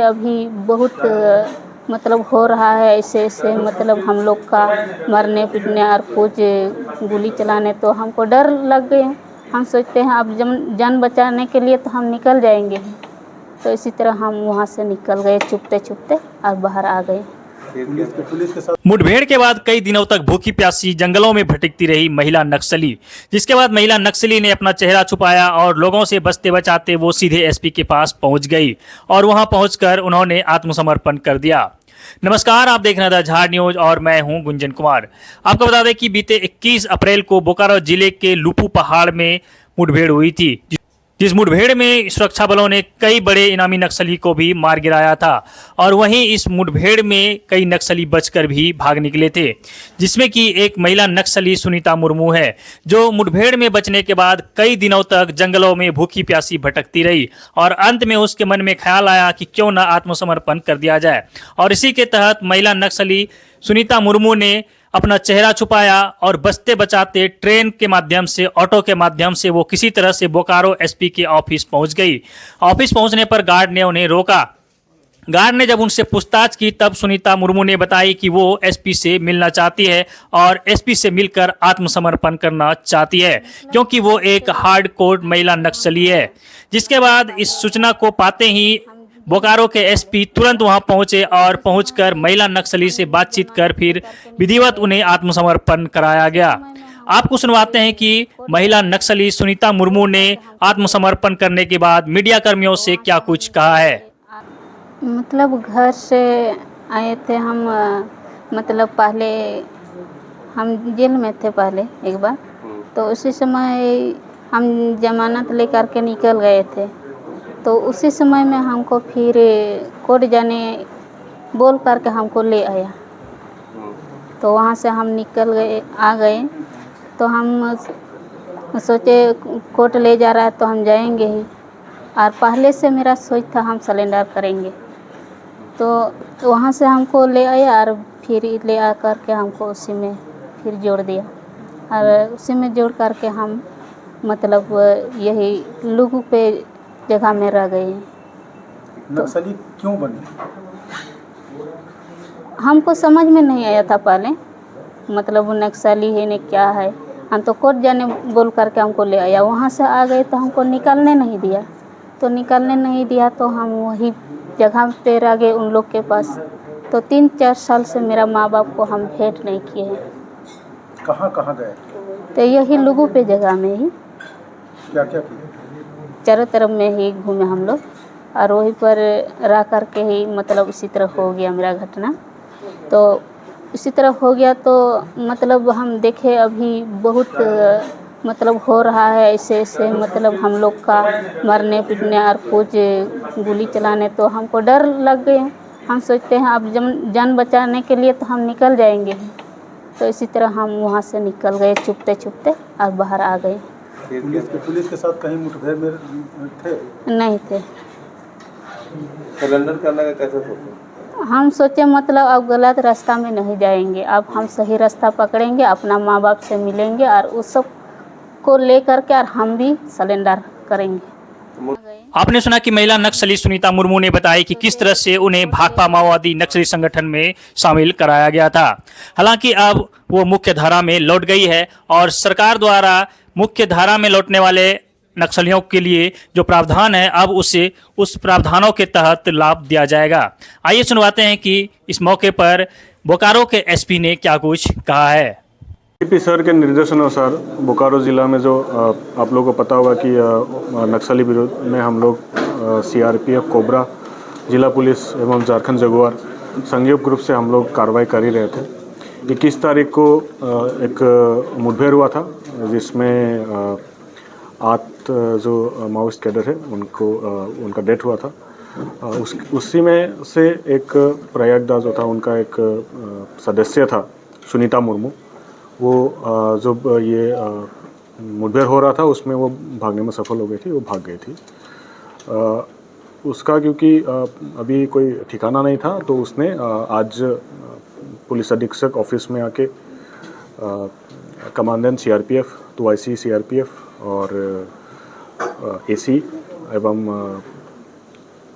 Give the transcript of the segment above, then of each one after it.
अभी बहुत मतलब हो रहा है ऐसे ऐसे, मतलब हम लोग का मरने पीटने और कुछ गोली चलाने, तो हमको डर लग गए। हम सोचते हैं अब जान बचाने के लिए तो हम निकल जाएंगे, तो इसी तरह हम वहाँ से निकल गए छुपते छुपते और बाहर आ गए। पुलिस के साथ मुठभेड़ के बाद कई दिनों तक भूखी प्यासी जंगलों में भटकती रही महिला नक्सली, जिसके बाद महिला नक्सली ने अपना चेहरा छुपाया और लोगों से बचते बचाते वो सीधे एसपी के पास पहुंच गई और वहां पहुंचकर उन्होंने आत्मसमर्पण कर दिया। नमस्कार, आप देख रहे हैं झाड़ न्यूज और मैं हूं गुंजन कुमार। आपको बता दें कि बीते 21 अप्रैल को बोकारो जिले के लुपू पहाड़ में मुठभेड़ हुई थी, जिस मुठभेड़ में सुरक्षा बलों ने कई बड़े इनामी नक्सली को भी मार गिराया था और वहीं इस मुठभेड़ में कई नक्सली बचकर भी भाग निकले थे, जिसमें कि एक महिला नक्सली सुनीता मुर्मू है, जो मुठभेड़ में बचने के बाद कई दिनों तक जंगलों में भूखी प्यासी भटकती रही और अंत में उसके मन में ख्याल आया कि क्यों न आत्मसमर्पण कर दिया जाए। और इसी के तहत महिला नक्सली सुनीता मुर्मू ने अपना चेहरा छुपाया और बचते बचाते ट्रेन के माध्यम से, ऑटो के माध्यम से वो किसी तरह से बोकारो एसपी के ऑफिस पहुंच गई। ऑफिस पहुंचने पर गार्ड ने उन्हें रोका। गार्ड ने जब उनसे पूछताछ की तब सुनीता मुर्मू ने बताई कि वो एसपी से मिलना चाहती है और एसपी से मिलकर आत्मसमर्पण करना चाहती है, क्योंकि वो एक हार्डकोर महिला नक्सली है। जिसके बाद इस सूचना को पाते ही बोकारो के एसपी तुरंत वहां पहुंचे और पहुंचकर महिला नक्सली से बातचीत कर फिर विधिवत उन्हें आत्मसमर्पण कराया गया। आपको सुनवाते हैं कि महिला नक्सली सुनीता मुर्मू ने आत्मसमर्पण करने के बाद मीडिया कर्मियों से क्या कुछ कहा है। मतलब घर से आए थे हम, मतलब पहले हम जेल में थे पहले एक बार, तो उसी समय हम जमानत लेकर के निकल गए थे, तो उसी समय में हमको फिर कोर्ट जाने बोल करके हमको ले आया, तो वहाँ से हम निकल गए आ गए। तो हम सोचे कोर्ट ले जा रहा है तो हम जाएंगे ही, और पहले से मेरा सोच था हम सरेंडर करेंगे, तो वहाँ से हमको ले आया और फिर ले आ करके हमको उसी में फिर जोड़ दिया और उसी में जोड़ करके हम मतलब यही लुगू पे जगह में रह गए। नक्सली क्यों बने? हमको समझ में नहीं आया था पहले, मतलब वो नक्सली है न क्या है। हम तो कोर्ट जाने बोल करके हमको ले आया, वहाँ से आ गए तो हमको निकलने नहीं दिया, तो हम वही जगह पे रह गए उन लोग के पास। तो 3-4 साल से मेरा माँ बाप को हम भेंट नहीं किए हैं। कहाँ कहाँ गए? तो यही लुगू पे जगह में ही क्या क्या किया? चारों तरफ में ही घूमे हम लोग और वहीं पर रह करके ही मतलब इसी तरह हो गया मेरा घटना। तो इसी तरह हो गया तो मतलब हम देखे अभी बहुत मतलब हो रहा है ऐसे ऐसे, मतलब हम लोग का मरने पीटने और कुछ गोली चलाने, तो हमको डर लग गए। हम सोचते हैं अब जान बचाने के लिए तो हम निकल जाएंगे, तो इसी तरह हम वहाँ से निकल गए छुपते छुपते और बाहर आ गए। पुलिस के साथ कहीं मुठभेड़ में थे? नहीं थे। सरेंडर करने का कैसे सोचे? हम सोचे मतलब अब गलत रास्ता में नहीं जाएंगे, अब हम सही रास्ता पकड़ेंगे, अपना माँ बाप से मिलेंगे और उस सब को लेकर के और हम भी सरेंडर करेंगे। आपने सुना कि महिला नक्सली सुनीता मुर्मू ने बताया कि किस तरह से उन्हें भाकपा माओवादी नक्सली संगठन में शामिल कराया गया था। हालांकि अब वो मुख्य धारा में लौट गई है और सरकार द्वारा मुख्य धारा में लौटने वाले नक्सलियों के लिए जो प्रावधान है अब उसे उस प्रावधानों के तहत लाभ दिया जाएगा। आइए सुनवाते हैं कि इस मौके पर बोकारो के एसपी ने क्या कुछ कहा है। डीपी सर के निर्देशानुसार बोकारो ज़िला में जो आप लोगों को पता होगा कि नक्सली विरोध में हम लोग सीआरपीएफ, कोबरा, जिला पुलिस एवं झारखंड जगुआर संयुक्त रूप से हम लोग कार्रवाई कर ही रहे थे। 21 तारीख को एक मुठभेड़ हुआ था जिसमें 8 जो माओइस्ट कैडर है उनका डेथ हुआ था। उसी में से एक प्रयागदास जो था उनका एक सदस्य था सुनीता मुर्मू, वो जब ये मुठभेड़ हो रहा था उसमें वो भागने में सफल हो गई थी, वो भाग गई थी। उसका क्योंकि अभी कोई ठिकाना नहीं था तो उसने आज पुलिस अधीक्षक ऑफिस में आके कमांडेंट सीआरपीएफ, 2IC सीआरपीएफ और एसी एवं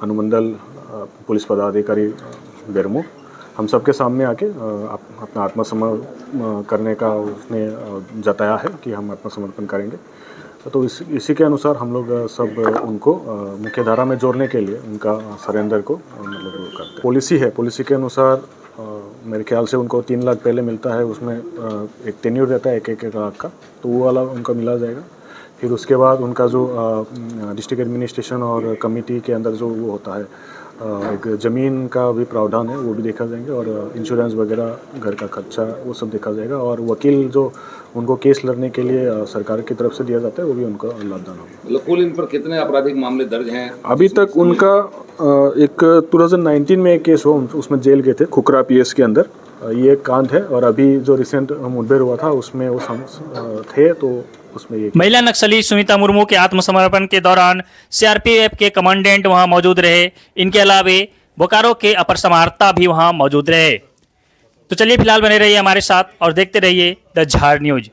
अनुमंडल पुलिस पदाधिकारी बेरमो, हम सबके सामने आके अपना आत्मसमर्पण करने का उसने जताया है कि हम आत्मसमर्पण करेंगे। तो इसी के अनुसार हम लोग सब उनको मुख्य धारा में जोड़ने के लिए उनका सरेंडर को मतलब करते हैं। पॉलिसी है, पॉलिसी के अनुसार मेरे ख्याल से उनको 3 लाख पहले मिलता है, उसमें एक टेन्योर रहता है 1 लाख का, तो वो वाला उनको मिला जाएगा। फिर उसके बाद उनका जो डिस्ट्रिक्ट एडमिनिस्ट्रेशन और कमेटी के अंदर जो वो होता है एक ज़मीन का भी प्रावधान है, वो भी देखा जाएंगे, और इंश्योरेंस वगैरह, घर का खर्चा, वो सब देखा जाएगा, और वकील जो उनको केस लड़ने के लिए सरकार की तरफ से दिया जाता है वो भी उनका लाभदान होगा। मतलब कुल इन पर कितने आपराधिक मामले दर्ज हैं? अभी तक उनका एक 2019 में एक केस हुआ, उसमें जेल गए थे खुखरा पीएस के अंदर, ये एक कांड है, और अभी जो रिसेंट मुठभेड़ हुआ था उसमें वो थे, तो उसमें ये महिला नक्सली सुनीता मुर्मू के आत्मसमर्पण के दौरान सीआरपीएफ के कमांडेंट वहां मौजूद रहे। इनके अलावे बोकारो के अपर समाहर्ता भी वहां मौजूद रहे। तो चलिए फिलहाल बने रहिए हमारे साथ और देखते रहिए द झार न्यूज।